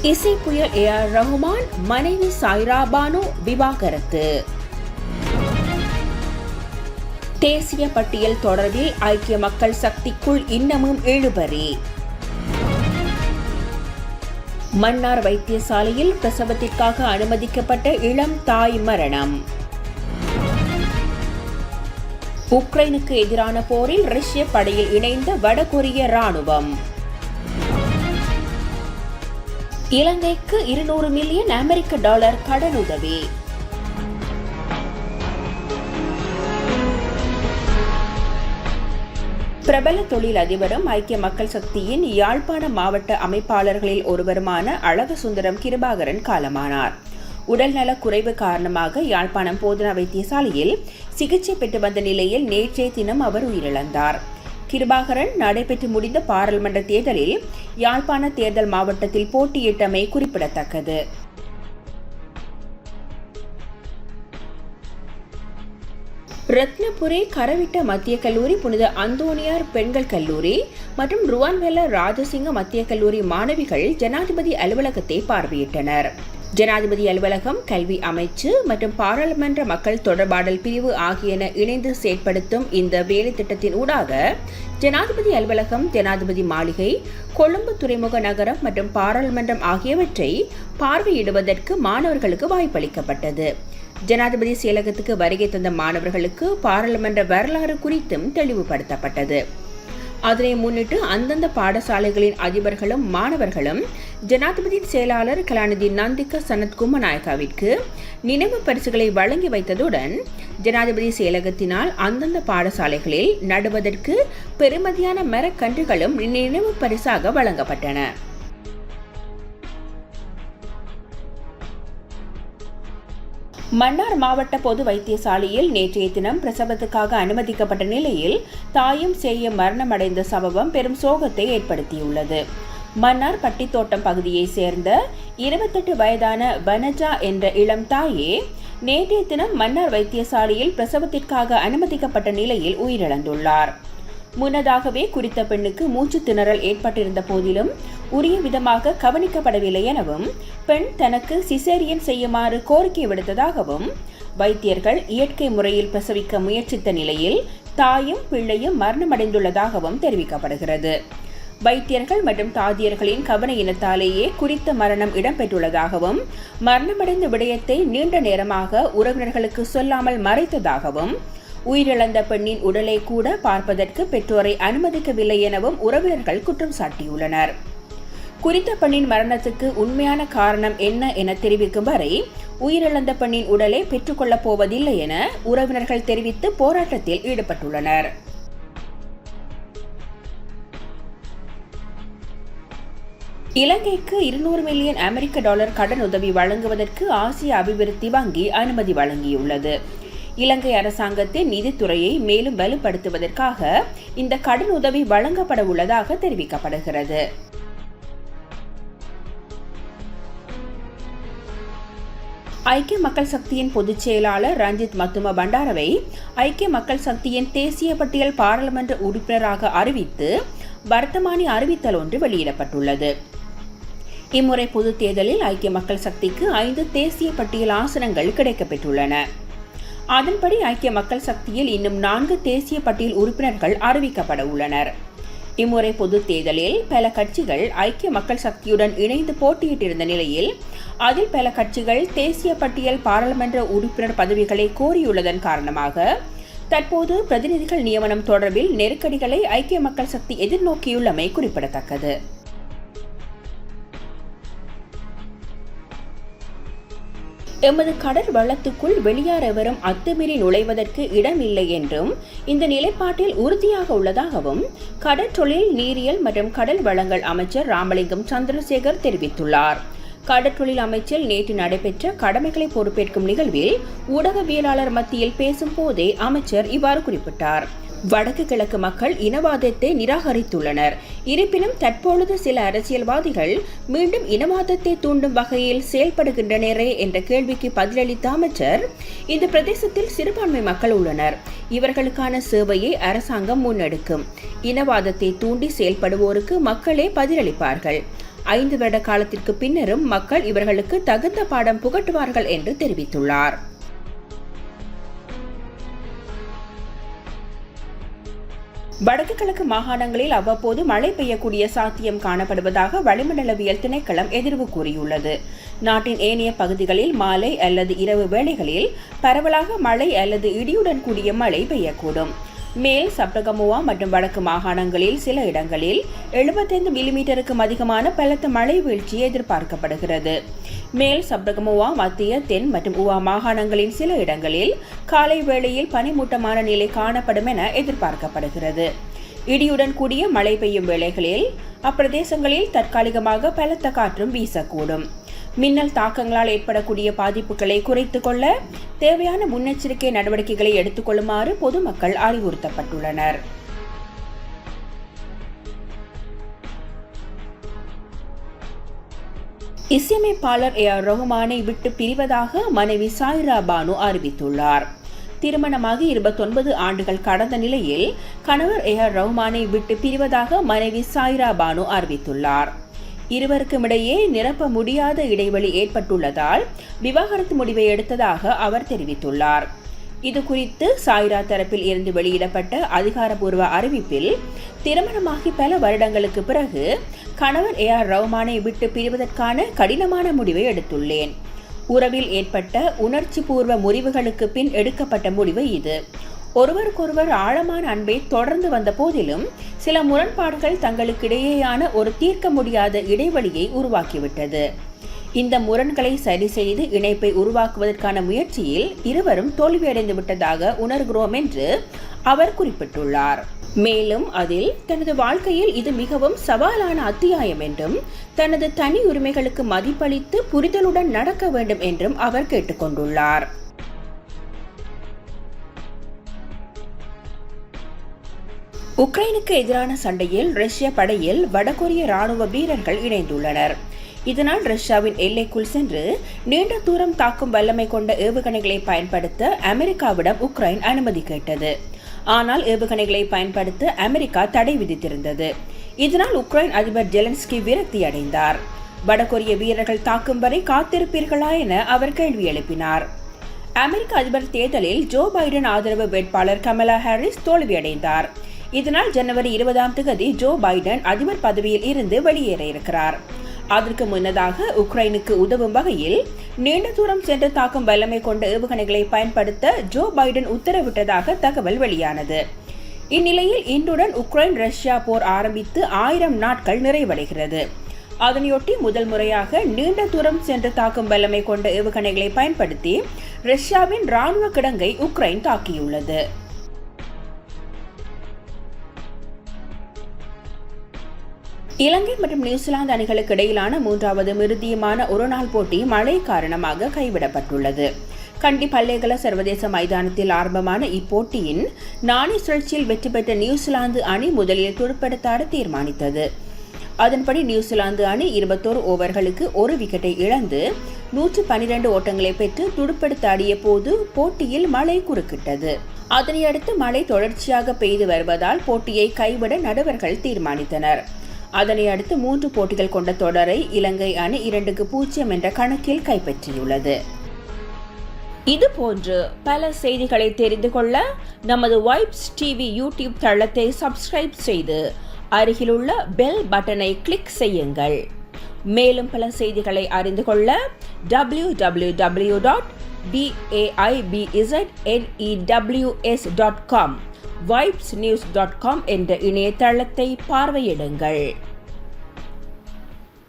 இசை புயல் AR ரஹ்மான் மனைவி சாய்ரா பானு விவாகரத்து. தேசிய பட்டியல் தொடர்பில் ஐக்கிய மக்கள் சக்திக்குள் இன்னமும் இழுபறி. மன்னார் வைத்தியசாலையில் பிரசவத்திற்காக அனுமதிக்கப்பட்ட இளம் தாய் மரணம். உக்ரைனுக்கு எதிரான போரில் ரஷ்ய படையில் இணைந்த வடகொரிய ராணுவம். இலங்கைக்கு 200 மில்லியன் அமெரிக்க டாலர் கடனுதவி. பிரபல தொழில் அதிபரும் ஐக்கிய மக்கள் சக்தியின் யாழ்ப்பாண மாவட்ட அமைப்பாளர்களில் ஒருவருமான அழகசுந்தரம் கிருபாகரன் காலமானார். உடல்நல குறைவு காரணமாக யாழ்ப்பாணம் போதனா வைத்தியசாலையில் சிகிச்சை பெற்று வந்த நிலையில் நேற்றைய தினம் அவர் உயிரிழந்தார். கிருபாகரன் நடைபெற்று முடிந்த பாராளுமன்ற தேர்தலில் யாழ்ப்பாண தேர்தல் மாவட்டத்தில் போட்டியிட்டமை குறிப்பிடத்தக்கது. ரத்னபுரி கரவிட்ட மத்திய கல்லூரி, புனித அந்தோனியார் பெண்கள் கல்லூரி மற்றும் ருவான்வெல்ல ராஜசிங்க மத்திய கல்லூரி மாணவிகள் ஜனாதிபதி அலுவலகத்தை பார்வையிட்டனர். ஜனாதிபதி அலுவலகம், கல்வி அமைச்சு மற்றும் பாராளுமன்ற மக்கள் தொடர்பாடல் பிரிவு ஆகியன இணைந்து செயற்படுத்தும் இந்த வேலை திட்டத்தின் ஊடாக ஜனாதிபதி அலுவலகம், ஜனாதிபதி மாளிகை, கொழும்பு துறைமுக நகரம் மற்றும் பாராளுமன்றம் ஆகியவற்றை பார்வையிடுவதற்கு மாணவர்களுக்கு வாய்ப்பளிக்கப்பட்டது. ஜனாதிபதி செயலகத்துக்கு வருகை தந்த மாணவர்களுக்கு பாராளுமன்ற வரலாறு குறித்தும் தெளிவுபடுத்தப்பட்டது. அதனை முன்னிட்டு அந்தந்த பாடசாலைகளின் அதிபர்களும் மாணவர்களும் ஜனாதிபதி செயலாளர் கலாநிதி நந்திக சனத் குமநாயக்காவிற்கு நினைவு பரிசுகளை வழங்கி வைத்ததுடன் ஜனாதிபதி செயலகத்தினால் அந்தந்த பாடசாலைகளில் நடுவதற்கு பெருமதியான மரக்கன்றுகளும் நினைவு பரிசாக வழங்கப்பட்டன. மன்னார் மாவட்ட பொது வைத்தியசாலையில் நேற்றைய தினம் பிரசவத்துக்காக அனுமதிக்கப்பட்ட நிலையில் தாயும் சேயும் மரணமடைந்த சம்பவம் பெரும் சோகத்தை ஏற்படுத்தியுள்ளது. மன்னார் பட்டித்தோட்டம் பகுதியைச் சேர்ந்த 28 வயதான வனஜா என்ற இளம் தாயே நேற்றைய தினம் மன்னார் வைத்தியசாலையில் பிரசவத்திற்காக அனுமதிக்கப்பட்ட நிலையில் உயிரிழந்துள்ளார். முன்னதாகவே குறித்த பெண்ணுக்கு மூச்சு திணறல் ஏற்பட்டிருந்த போதிலும் உரிய விதமாக கவனிக்கப்படவில்லை எனவும் பெண் தனக்கு சிசேரியன் செய்யுமாறு கோரிக்கை விடுத்ததாகவும் வைத்தியர்கள் இயற்கை முறையில் பிரசவிக்க முயற்சித்த நிலையில் தாயும் பிள்ளையும் மரணமடைந்துள்ளதாகவும் தெரிவிக்கப்படுகிறது. வைத்தியர்கள் மற்றும் தாதியர்களின் கவன இனத்தாலேயே குறித்த மரணம் இடம்பெற்றுள்ளதாகவும் மரணமடைந்த விடயத்தை நீண்ட நேரமாக உறவினர்களுக்கு சொல்லாமல் மறைத்ததாகவும் உயிரிழந்த பெண்ணின் உடலை கூட பார்ப்பதற்கு பெற்றோரை அனுமதிக்கவில்லை எனவும் உறவினர்கள் குற்றம் சாட்டியுள்ளனர். குறித்த பெண்ணின் மரணத்துக்கு உண்மையான காரணம் என்ன என தெரிவிக்கும் வரை உயிரிழந்த பெண்ணின் உடலை பெற்றுக்கொள்ளப் போவதில்லை என உறவினர்கள் தெரிவித்து போராட்டத்தில் ஈடுபட்டுள்ளனர். இலங்கைக்கு 200 மில்லியன் அமெரிக்க டாலர் கடன் உதவி வழங்குவதற்கு ஆசிய அபிவிருத்தி வங்கி அனுமதி வழங்கியுள்ளது. இலங்கை அரசாங்கத்தின் நிதித்துறையை மேலும் வலுப்படுத்துவதற்காக இந்த கடன் உதவி வழங்கப்பட உள்ளதாக தெரிவிக்கப்படுகிறது. ஐக்கிய மக்கள் சக்தியின் பொதுச் செயலாளர் ரஞ்சித் மத்தும பண்டாரவை ஐக்கிய மக்கள் சக்தியின் தேசிய பட்டியல் பாராளுமன்ற உறுப்பினராக அறிவித்து வர்த்தமானி அறிவித்தல் ஒன்று வெளியிடப்பட்டுள்ளது. இம்முறை பொதுத் தேர்தலில் ஐக்கிய மக்கள் சக்திக்கு 5 தேசிய பட்டியல் ஆசனங்கள் கிடைக்கப்பெற்றுள்ளன. அதன்படி ஐக்கிய மக்கள் சக்தியில் இன்னும் 4 தேசிய பட்டியல் உறுப்பினர்கள் அறிவிக்கப்பட உள்ளனர். இம்முறை பொது தேர்தலில் பல கட்சிகள் ஐக்கிய மக்கள் சக்தியுடன் இணைந்து போட்டியிட்டிருந்த நிலையில் அதில் பல கட்சிகள் தேசிய பட்டியல் பாராளுமன்ற உறுப்பினர் பதவிகளை கோரியுள்ளதன் காரணமாக தற்போது பிரதிநிதிகள் நியமனம் தொடர்பில் நெருக்கடிகளை ஐக்கிய மக்கள் சக்தி எதிர்நோக்கியுள்ளமை குறிப்பிடத்தக்கது. எமது கடல் வளத்துக்குள் வெளியார் எவரும் அத்துமீறி நுழைவதற்கு இடமில்லை என்றும் இந்த நிலைப்பாட்டில் உறுதியாக உள்ளதாகவும் கடற்றொழில், நீரியல் மற்றும் கடல் வளங்கள் அமைச்சர் ராமலிங்கம் சந்திரசேகர் தெரிவித்துள்ளார். கடற்றொழில் அமைச்சில் நேற்று நடைபெற்ற கடமைகளை பொறுப்பேற்கும் நிகழ்வில் ஊடகவியலாளர் மத்தியில் பேசும் போதே அமைச்சர் இவ்வாறு குறிப்பிட்டார். வடக்கு கிழக்கு மக்கள் இனவாதத்தை நிராகரித்துள்ளனர். இருப்பினும் தற்பொழுது சில அரசியல்வாதிகள் மீண்டும் இனவாதத்தை தூண்டும் வகையில் செயல்படுகின்றனரே என்ற கேள்விக்கு பதிலளித்த அமைச்சர், இந்த பிரதேசத்தில் சிறுபான்மை மக்கள் உள்ளனர். இவர்களுக்கான சேவையை அரசாங்கம் முன்னெடுக்கும். இனவாதத்தை தூண்டி செயல்படுவோருக்கு மக்களே பதிலளிப்பார்கள். 5 வருட காலத்திற்கு பின்னரும் மக்கள் இவர்களுக்கு தகுந்த பாடம் புகட்டுவார்கள் என்று தெரிவித்துள்ளார். வடக்கு கிழக்கு மாகாணங்களில் அவ்வப்போது மழை பெய்யக்கூடிய சாத்தியம் காணப்படுவதாக வளிமண்டலவியல் திணைக்களம் எதிர்வு கூறியுள்ளது. நாட்டின் ஏனைய பகுதிகளில் மாலை அல்லது இரவு வேளைகளில் பரவலாக மழை அல்லது இடியுடன் கூடிய மழை பெய்யக்கூடும். மேல் சப்ரகமுவா மற்றும் வடக்கு மாகாணங்களில் சில இடங்களில் 75 மில்லிமீட்டருக்கும் அதிகமான பலத்த மழை வீழ்ச்சி எதிர்பார்க்கப்படுகிறது. மேல் சப்ரகமுவா, மத்திய, தென் மற்றும் உவா மாகாணங்களின் சில இடங்களில் காலை வேளையில் பனிமூட்டமான நிலை காணப்படும் என எதிர்பார்க்கப்படுகிறது. இடியுடன் கூடிய மழை பெய்யும் வேளைகளில் அப்பிரதேசங்களில் தற்காலிகமாக பலத்த காற்றும் வீசக்கூடும். மின்னல் தாக்கங்களால் ஏற்படக்கூடிய பாதிப்புகளை குறைத்துக் கொள்ள தேவையான முன்னெச்சரிக்கை நடவடிக்கைகளை எடுத்துக் கொள்ளுமாறு பொதுமக்கள் அறிவுறுத்தப்பட்டுள்ளனர். இசையமைப்பாளர் ஏஆர் ரஹ்மானை விட்டு பிரிவதாக மனைவி சாயிரா பானு அறிவித்துள்ளார். திருமணமாகி 29 ஆண்டுகள் கடந்த நிலையில் கணவர் ஏஆர் ரஹ்மானை விட்டு பிரிவதாக மனைவி சாயிரா பானு அறிவித்துள்ளார். இருவருக்கும் இடையே நிரப்ப முடியாத இடைவெளி ஏற்பட்டுள்ளதால் விவாகரத்து முடிவை எடுத்ததாக அவர் தெரிவித்துள்ளார். இது குறித்து சாயிரா தரப்பில் இருந்து வெளியிடப்பட்ட அதிகாரப்பூர்வ அறிவிப்பில், திருமணமாகி பல வருடங்களுக்கு பிறகு கணவர் ஏஆர் ரஹ்மானை விட்டு பிரிவதற்கான கடினமான முடிவை எடுத்துள்ளேன். உறவில் ஏற்பட்ட உணர்ச்சி பூர்வ முறிவுகளுக்கு பின் எடுக்கப்பட்ட முடிவு இது. ஒருவருக்கொருவர் ஆழமான அன்பை தொடர்ந்து வந்த போதிலும் சில முரண்பாடுகள் தங்களுக்கிடையேயான ஒரு தீர்க்க முடியாத இடைவெளியை உருவாக்கிவிட்டது. இந்த முரண்களை சரி செய்து இணைப்பை உருவாக்குவதற்கான முயற்சியில் இருவரும் தோல்வியடைந்து விட்டதாக உணர்கிறோம் என்று அவர் குறிப்பிட்டுள்ளார். மேலும் அதில் தனது வாழ்க்கையில் இது மிகவும் சவாலான அத்தியாயம் என்றும் தனது தனி உரிமைகளுக்கு மதிப்பளித்து புரிதலுடன் நடக்க வேண்டும் என்றும் அவர் கேட்டுக்கொண்டுள்ளார். உக்ரைனுக்கு எதிரான சண்டையில் ரஷ்ய படையில் வடகொரிய ராணுவ வீரர்கள் இணைந்துள்ளனர். இதனால் ரஷ்யாவின் எல்லைக்குள் சென்று நீண்ட தூரம் தாக்கும் வல்லமை கொண்ட ஏவுகணைகளை பயன்படுத்த அமெரிக்காவிடம் உக்ரைன் அனுமதி கேட்டது. ஆனால் ஏவுகணைகளை பயன்படுத்த அமெரிக்கா தடை விதித்திருந்தது. இதனால் உக்ரைன் அதிபர் ஜெலன்ஸ்கி விரக்தி அடைந்தார். வடகொரிய வீரர்கள் தாக்கும் வரை காத்திருப்பீர்களா என அவர் கேள்வி எழுப்பினார். அமெரிக்க அதிபர் தேர்தலில் ஜோ பைடன் ஆதரவு வேட்பாளர் கமலா ஹாரிஸ் தோல்வியடைந்தார். இதனால் ஜனவரி 20ஆம் தேதி ஜோ பைடன் அதிபர் பதவியில் இருந்து வெளியேற இருக்கிறார். அதற்கு முன்னதாக உக்ரைனுக்கு உதவும் வகையில் நீண்ட தூரம் சென்று தாக்கும் வல்லமை கொண்ட ஏவுகணைகளை பயன்படுத்த ஜோ பைடன் உத்தரவிட்டதாக தகவல் வெளியானது. இந்நிலையில் இன்றுடன் உக்ரைன் ரஷ்யா போர் ஆரம்பித்து 1000 நாட்கள் நிறைவடைகிறது. அதனையொட்டி முதல் முறையாக நீண்ட தூரம் சென்று தாக்கும் வல்லமை கொண்ட ஏவுகணைகளை பயன்படுத்தி ரஷ்யாவின் ராணுவ கிடங்கை உக்ரைன் தாக்கியுள்ளது. இலங்கை மற்றும் நியூசிலாந்து அணிகளுக்கு இடையிலான 3வது இறுதியுமான ஒருநாள் போட்டி மழை காரணமாக கைவிடப்பட்டுள்ளது. கண்டி பல்லேகல சர்வதேச மைதானத்தில் ஆரம்பமான இப்போட்டியின் நாணய சுழற்சியில் வெற்றி பெற்ற நியூசிலாந்து அணி முதலில் துடுப்படுத்தாட தீர்மானித்தது. அதன்படி நியூசிலாந்து அணி 21 ஓவர்களுக்கு 1 விக்கெட்டை இழந்து 112 ஓட்டங்களை பெற்று துடுப்படுத்தாடிய போது போட்டியில் மழை குறுக்கிட்டது. அதனையடுத்து மழை தொடர்ச்சியாக பெய்து வருவதால் போட்டியை கைவிட நடுவர்கள் தீர்மானித்தனர். அதனை அடுத்து 3 போட்டிகள் கொண்ட தொடரை இலங்கை அணி 2-0 என்ற கணக்கில் கைப்பற்றியுள்ளது. இதுபோன்று பல செய்திகளை தெரிந்து கொள்ள நமது வைப்ஸ் டிவி யூடியூப் தளத்தை சப்ஸ்கிரைப் செய்து அருகிலுள்ள பெல் பட்டனை கிளிக் செய்யுங்கள். மேலும் பல செய்திகளை அறிந்து கொள்ள www.vaibznews.com vibesnews.com என்ற இணையதளத்தை பார்வையிடுங்கள்.